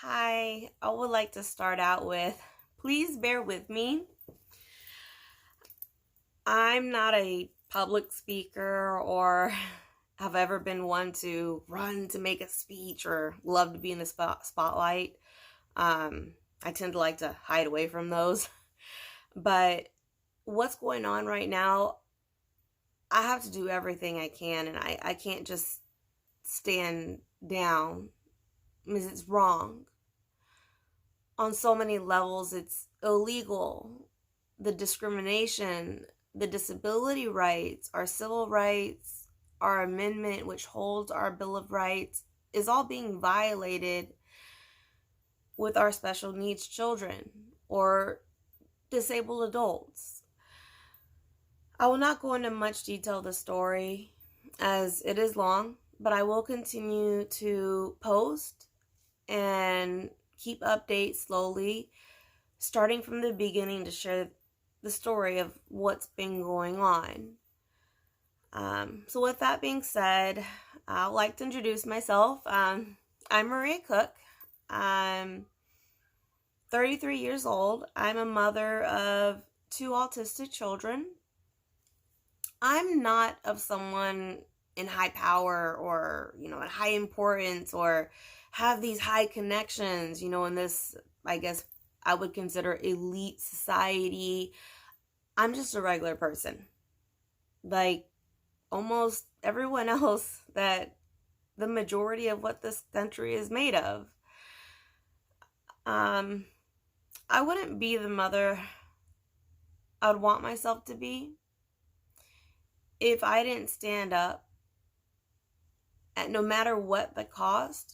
Hi, I would like to start out with please bear with me. I'm not a public speaker or have ever been one to run to make a speech or love to be in the spotlight. I tend to like to hide away from those. But what's going on right now, I have to do everything I can, and I can't just stand down because it's wrong. On so many levels, it's illegal. The discrimination, the disability rights, our civil rights, our amendment, which holds our Bill of Rights, is all being violated with our special needs children or disabled adults. I will not go into much detail of the story as it is long, but I will continue to post and keep updates slowly, starting from the beginning to share the story of what's been going on. So with that being said, I'd like to introduce myself. I'm Maria Cook. I'm 33 years old. I'm a mother of two autistic children. I'm not of someone in high power or, at high importance or have these high connections, in this, I guess I would consider elite society. I'm just a regular person. Like almost everyone else that the majority of what this country is made of. I wouldn't be the mother I'd want myself to be if I didn't stand up at no matter what the cost,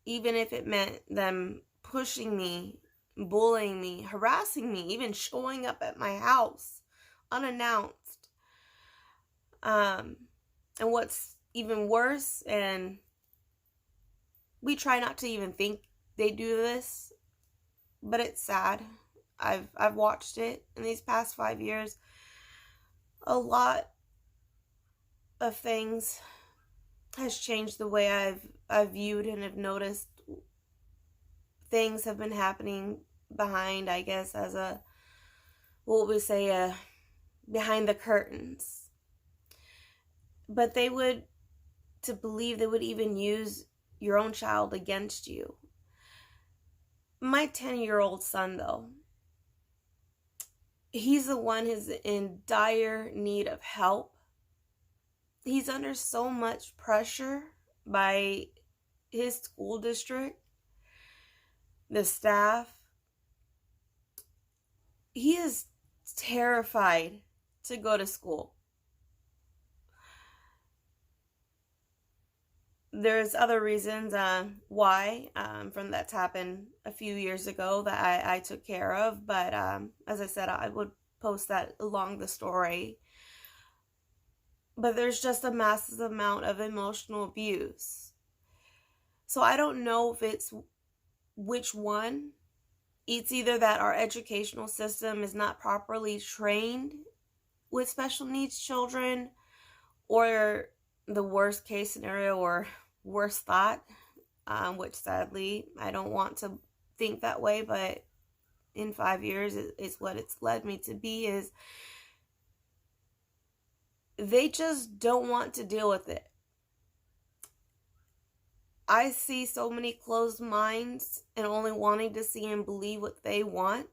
even if it meant them pushing me, bullying me, harassing me, even showing up at my house unannounced. And what's even worse, and we try not to even think they do this, but it's sad. I've watched it in these past 5 years. A lot of things has changed the way I've viewed and have noticed things have been happening behind, I guess, as behind the curtains. But to believe they would even use your own child against you. My 10-year-old son, though, he's the one who's in dire need of help. He's under so much pressure by his school district, the staff. He is terrified to go to school. There's other reasons why from that's happened a few years ago that I took care of, but as I said, I would post that along the story. But there's just a massive amount of emotional abuse. So I don't know if it's which one. It's either that our educational system is not properly trained with special needs children, or the worst case scenario or worst thought, which sadly I don't want to think that way, but in 5 years it's what it's led me to be, is they just don't want to deal with it. I see so many closed minds and only wanting to see and believe what they want.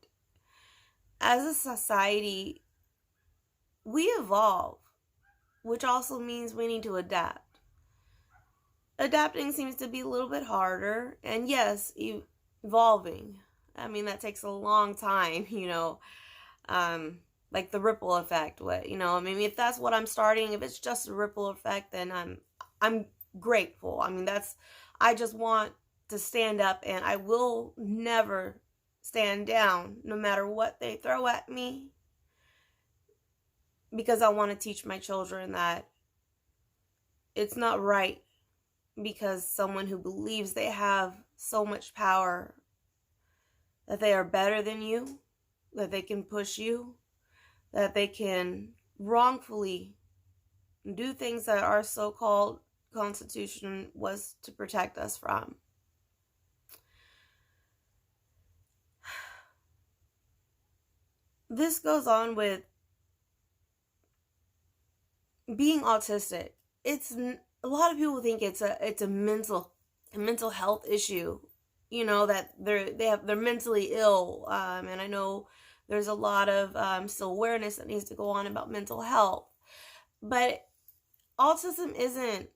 As a society, we evolve, which also means we need to adapt. Adapting seems to be a little bit harder, and yes, evolving. I mean, that takes a long time, like the ripple effect. If that's what I'm starting, if it's just a ripple effect, then I'm grateful. I just want to stand up, and I will never stand down no matter what they throw at me, because I want to teach my children that it's not right because someone who believes they have so much power, that they are better than you, that they can push you, that they can wrongfully do things that our so-called Constitution was to protect us from. this goes on with being autistic. It's a lot of people think it's a mental health issue, that they're mentally ill, and I know there's a lot of still awareness that needs to go on about mental health, but autism isn't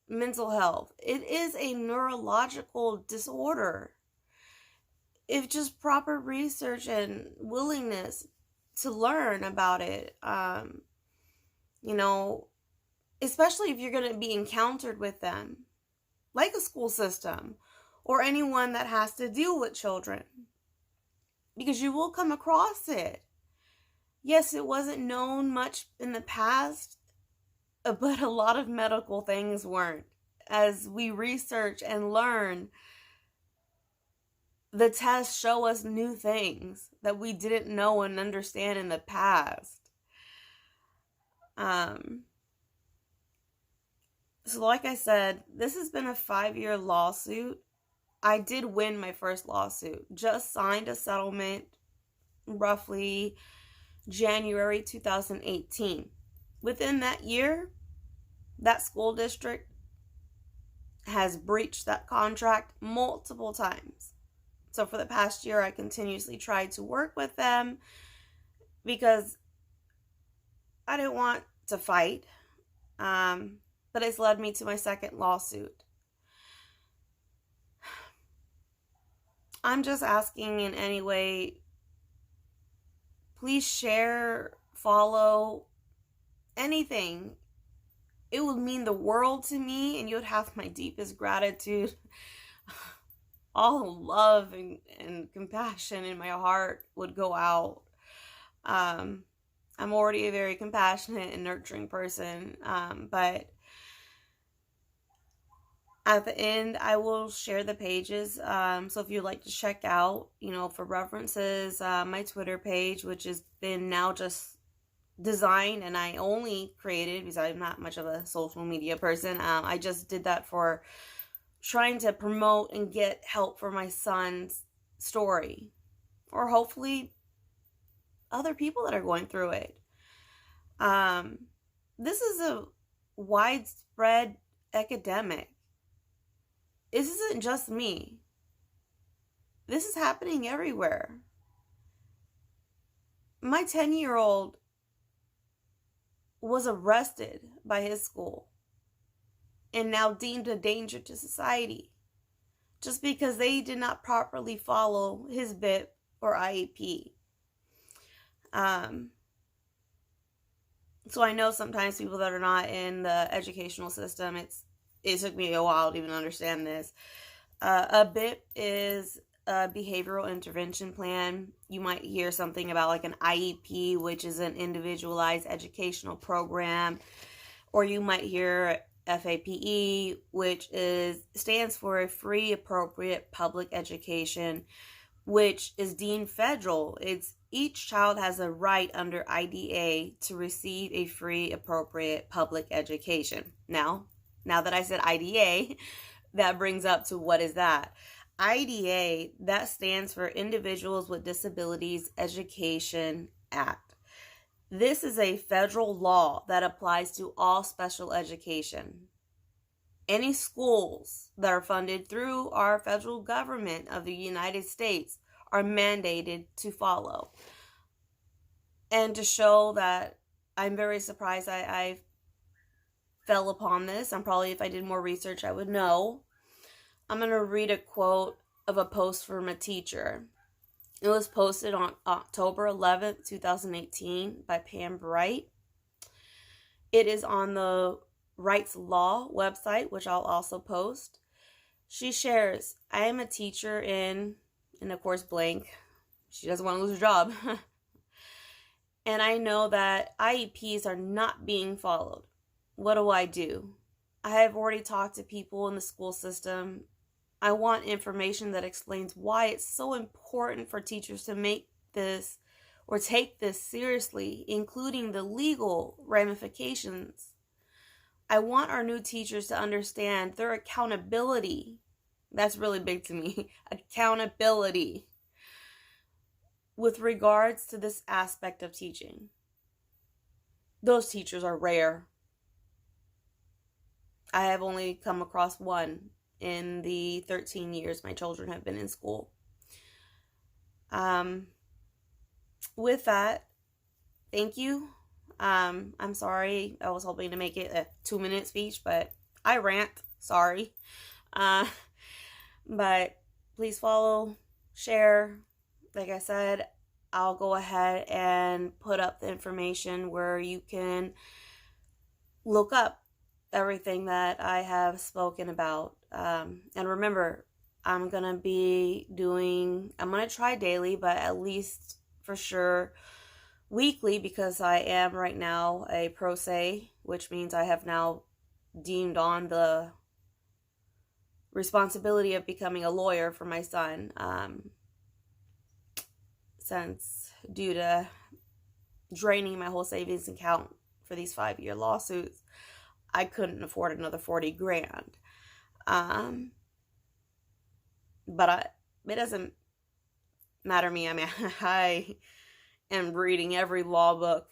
mental health. It is a neurological disorder. If just proper research and willingness to learn about it, especially if you're going to be encountered with them, like a school system or anyone that has to deal with children, because you will come across it. Yes, it wasn't known much in the past, but a lot of medical things weren't. As we research and learn, the tests show us new things that we didn't know and understand in the past. So like I said, this has been a 5-year lawsuit. I did win my first lawsuit. Just signed a settlement roughly January 2018. Within that year, that school district has breached that contract multiple times. So for the past year, I continuously tried to work with them because I didn't want to fight. But it's led me to my second lawsuit. I'm just asking in any way, please share, follow, anything. It would mean the world to me, and you would have my deepest gratitude. All love and compassion in my heart would go out. I'm already a very compassionate and nurturing person, but at the end, I will share the pages. So if you'd like to check out, for references, my Twitter page, which has been now just designed and I only created because I'm not much of a social media person. I just did that for trying to promote and get help for my son's story, or hopefully other people that are going through it. This is a widespread epidemic. This isn't just me. This is happening everywhere. My 10-year-old was arrested by his school and now deemed a danger to society just because they did not properly follow his BIP or IEP. So I know sometimes people that are not in the educational system, it took me a while to even understand this. A BIP is a behavioral intervention plan. You might hear something about like an IEP, which is an individualized educational program, or you might hear FAPE, which stands for a free, appropriate public education, which is deemed federal. Each child has a right under IDA to receive a free, appropriate public education. Now that I said IDA, that brings up to what is that? IDA, that stands for Individuals with Disabilities Education Act. This is a federal law that applies to all special education. Any schools that are funded through our federal government of the United States are mandated to follow. And to show that I'm very surprised I fell upon this, if I did more research, I would know. I'm going to read a quote of a post from a teacher. It was posted on October 11th, 2018 by Pam Bright. It is on the Rights Law website, which I'll also post. She shares, I am a teacher and of course blank. She doesn't want to lose her job. And I know that IEPs are not being followed. What do? I have already talked to people in the school system. I want information that explains why it's so important for teachers to make this or take this seriously, including the legal ramifications. I want our new teachers to understand their accountability. That's really big to me. Accountability. with regards to this aspect of teaching, those teachers are rare. I have only come across one in the 13 years my children have been in school. With that, thank you. I'm sorry. I was hoping to make it a 2-minute speech, but I rant. Sorry. But please follow, share. Like I said, I'll go ahead and put up the information where you can look up everything that I have spoken about. And remember, I'm going to try daily, but at least for sure weekly, because I am right now a pro se, which means I have now deemed on the responsibility of becoming a lawyer for my son, since due to draining my whole savings account for these 5-year lawsuits, I couldn't afford another 40 grand. But it doesn't matter to me. I mean, I am reading every law book.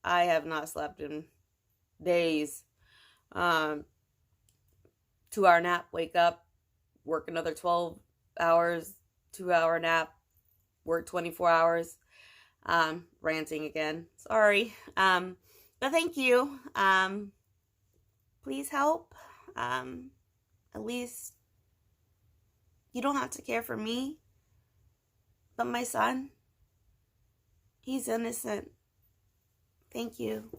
I have not slept in days. 2-hour nap, wake up, work another 12 hours, 2-hour nap, work 24 hours. Ranting again. Sorry. But thank you. Please help. At least you don't have to care for me, but my son, he's innocent. Thank you.